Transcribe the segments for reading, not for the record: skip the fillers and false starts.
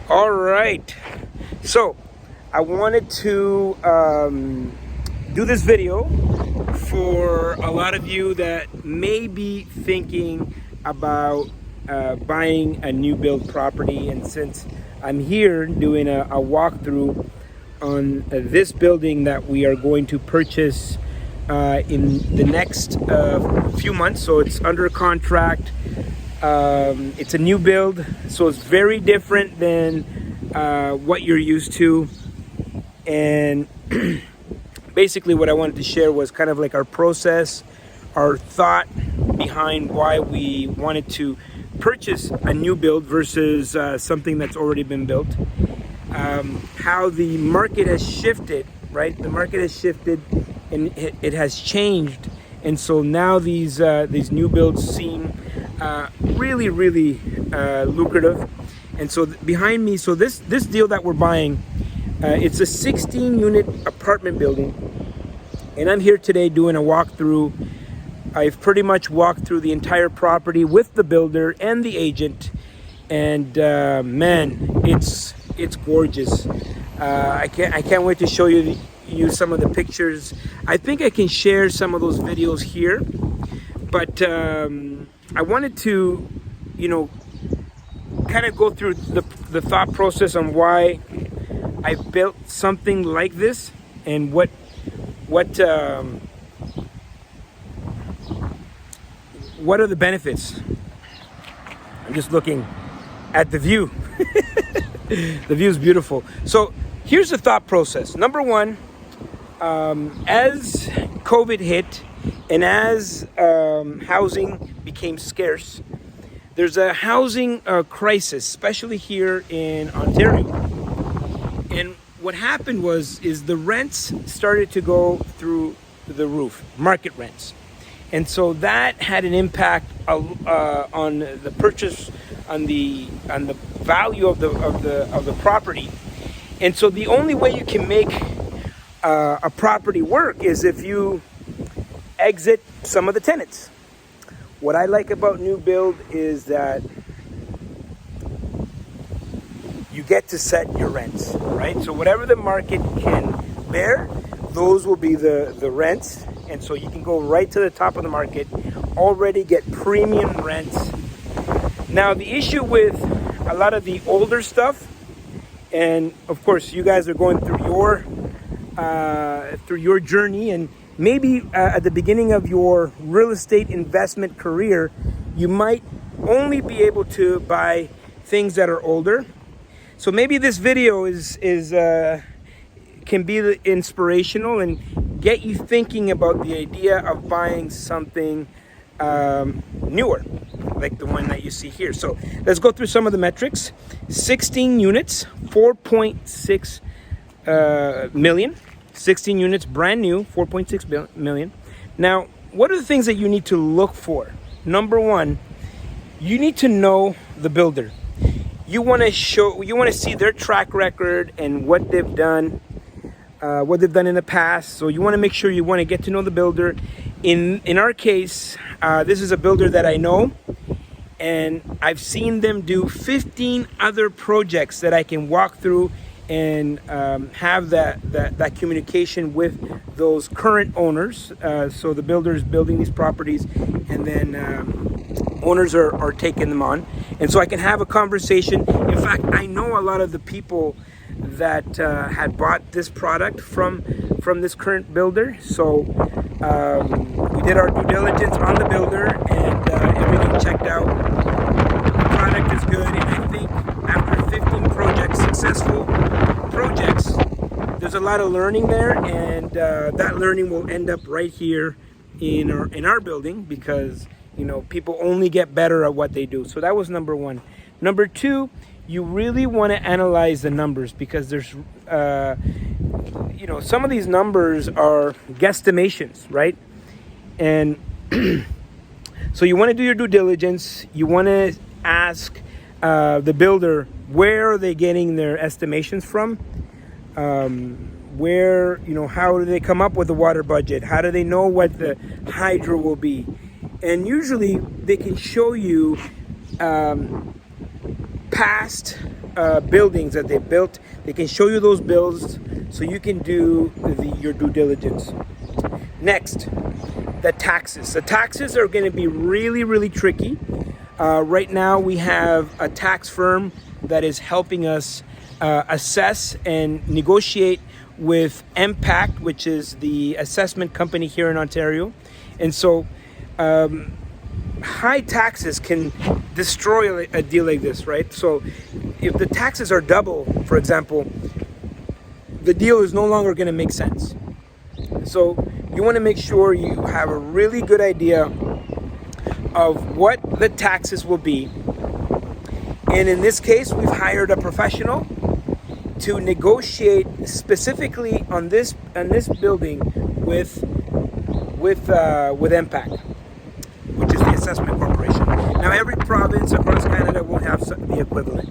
All right, so I wanted to do this video for a lot of you that may be thinking about buying a new build property. And since I'm here doing a walkthrough on this building that we are going to purchase in the next few months, so it's under contract. It's a new build, so it's very different than what you're used to. And basically what I wanted to share was kind of like our process, our thought behind why we wanted to purchase a new build versus something that's already been built. How the market has shifted, right? The market has shifted and it has changed. And so now these new builds seem really lucrative. And so behind me, so this deal that we're buying, it's a 16 unit apartment building, and I'm here today doing a walkthrough. I've pretty much walked through the entire property with the builder and the agent, and man, it's gorgeous. I can't wait to show you some of the pictures. I think I can share some of those videos here, but I wanted to, kind of go through the thought process on why I built something like this and what are the benefits. I'm just looking at the view. The view is beautiful. So here's the thought process. Number one, as COVID hit and as housing became scarce, there's a housing crisis, especially here in Ontario. And what happened is the rents started to go through the roof, market rents. And so that had an impact on the purchase, on the value of the property. And so the only way you can make a property work is if you exit some of the tenants. What I like about new build is that you get to set your rents, right? So whatever the market can bear, those will be the rents. And so you can go right to the top of the market, already get premium rents. Now the issue with a lot of the older stuff, and of course you guys are going through your journey, and maybe at the beginning of your real estate investment career, you might only be able to buy things that are older. So maybe this video can be inspirational and get you thinking about the idea of buying something newer, like the one that you see here. So let's go through some of the metrics. 16 units, 4.6 million. 16 units, brand new, 4.6 million. Now, what are the things that you need to look for? Number one, you need to know the builder. You want to see their track record and what they've done in the past. So you want to make sure you want to get to know the builder. In our case, this is a builder that I know, and I've seen them do 15 other projects that I can walk through and have that communication with those current owners. So the builder is building these properties, and then owners are taking them on. And so I can have a conversation. In fact, I know a lot of the people that had bought this product from this current builder. So we did our due diligence on the builder, and everything checked out. The product is good, and I think after 15 projects, successful projects, there's a lot of learning there, and that learning will end up right here in our building, because people only get better at what they do. So that was number one. Number two, you really want to analyze the numbers, because there's some of these numbers are guesstimations, right? And so you want to do your due diligence. You want to ask the builder, where are they getting their estimations from? Where, how do they come up with the water budget? How do they know what the hydro will be? And usually they can show you past buildings that they built. They can show you those bills so you can do your due diligence. Next, the taxes. The taxes are going to be really, really tricky. Right now we have a tax firm that is helping us assess and negotiate with Impact, which is the assessment company here in Ontario. And so high taxes can destroy a deal like this, right? So if the taxes are double, for example, the deal is no longer going to make sense. So you want to make sure you have a really good idea of what the taxes will be. And in this case, we've hired a professional to negotiate specifically on this building with Impact, which is the assessment corporation. Now, every province across Canada will have the equivalent.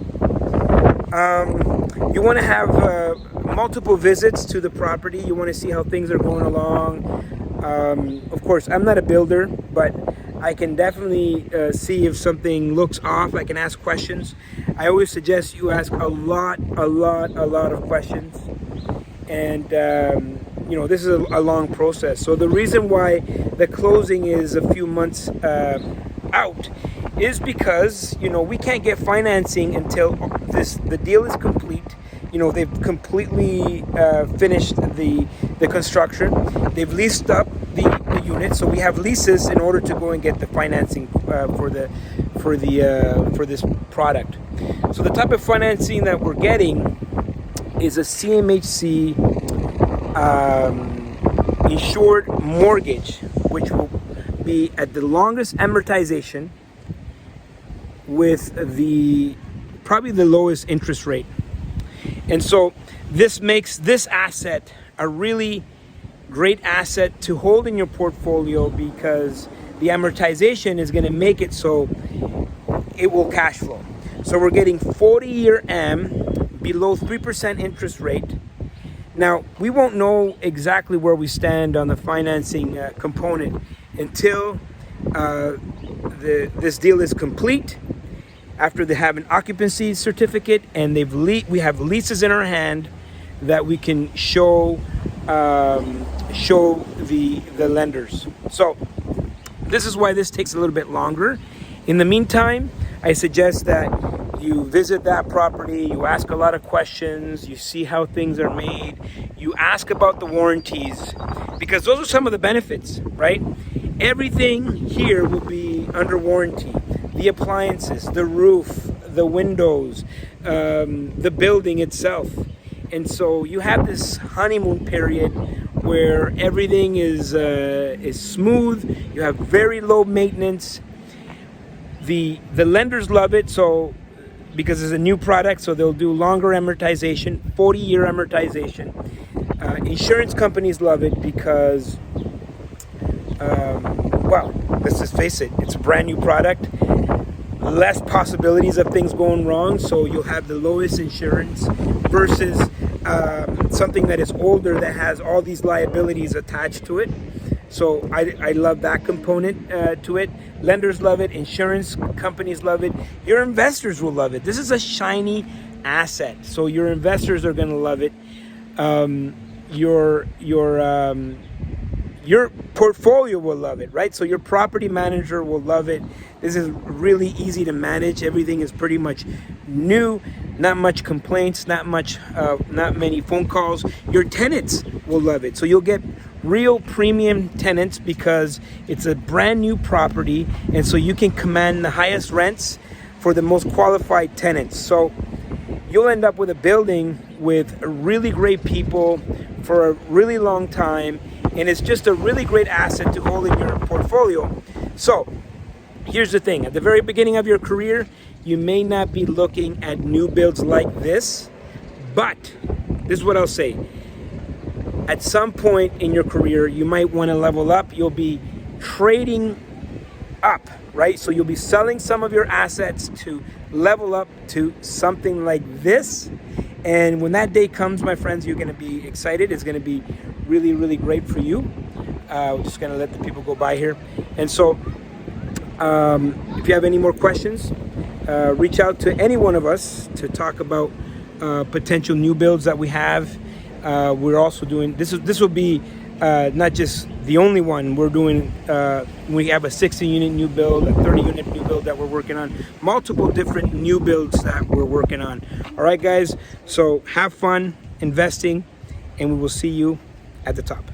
You want to have multiple visits to the property. You want to see how things are going along. Of course, I'm not a builder, but I can definitely see if something looks off. I can ask questions. I always suggest you ask a lot of questions. And this is a long process. So the reason why the closing is a few months out is because we can't get financing until the deal is complete. They've completely finished the construction. They've leased up the units, so we have leases in order to go and get the financing for this product. So the type of financing that we're getting is a CMHC insured mortgage, which will be at the longest amortization with probably the lowest interest rate. And so this makes this asset a really great asset to hold in your portfolio, because the amortization is going to make it so it will cash flow. So we're getting 40-year AM below 3% interest rate. Now, we won't know exactly where we stand on the financing component until this deal is complete, after they have an occupancy certificate and we have leases in our hand that we can show the lenders. So this is why this takes a little bit longer. In the meantime, I suggest that you visit that property, you ask a lot of questions, you see how things are made, you ask about the warranties, because those are some of the benefits, right? Everything here will be under warranty. The appliances, the roof, the windows, the building itself. And so you have this honeymoon period where everything is smooth. You have very low maintenance. The lenders love it, so because it's a new product, so they'll do longer amortization, 40-year amortization. Insurance companies love it because, let's just face it, it's a brand new product. Less possibilities of things going wrong, so you'll have the lowest insurance versus something that is older that has all these liabilities attached to it. So I love that component to it. Lenders love it. Insurance companies love it. Your investors will love it. This is a shiny asset, so your investors are going to love it. Your portfolio will love it, right? So your property manager will love it. This is really easy to manage. Everything is pretty much new. Not much complaints. Not many phone calls. Your tenants will love it. So you'll get real premium tenants because it's a brand new property, and so you can command the highest rents for the most qualified tenants. So you'll end up with a building with really great people for a really long time, and it's just a really great asset to hold in your portfolio. So here's the thing. At the very beginning of your career, you may not be looking at new builds like this, but this is what I'll say. At some point in your career, you might want to level up. You'll be trading up, right? So you'll be selling some of your assets to level up to something like this. And when that day comes, my friends, you're going to be excited. It's going to be really, really great for you. We're just going to let the people go by here. And so if you have any more questions, reach out to any one of us to talk about potential new builds that we have. We're also doing this will be not just the only one. We're doing we have a 60 unit new build, a 30 unit new build that we're working on, multiple different new builds that we're working on. All right, guys, so have fun investing, and we will see you at the top.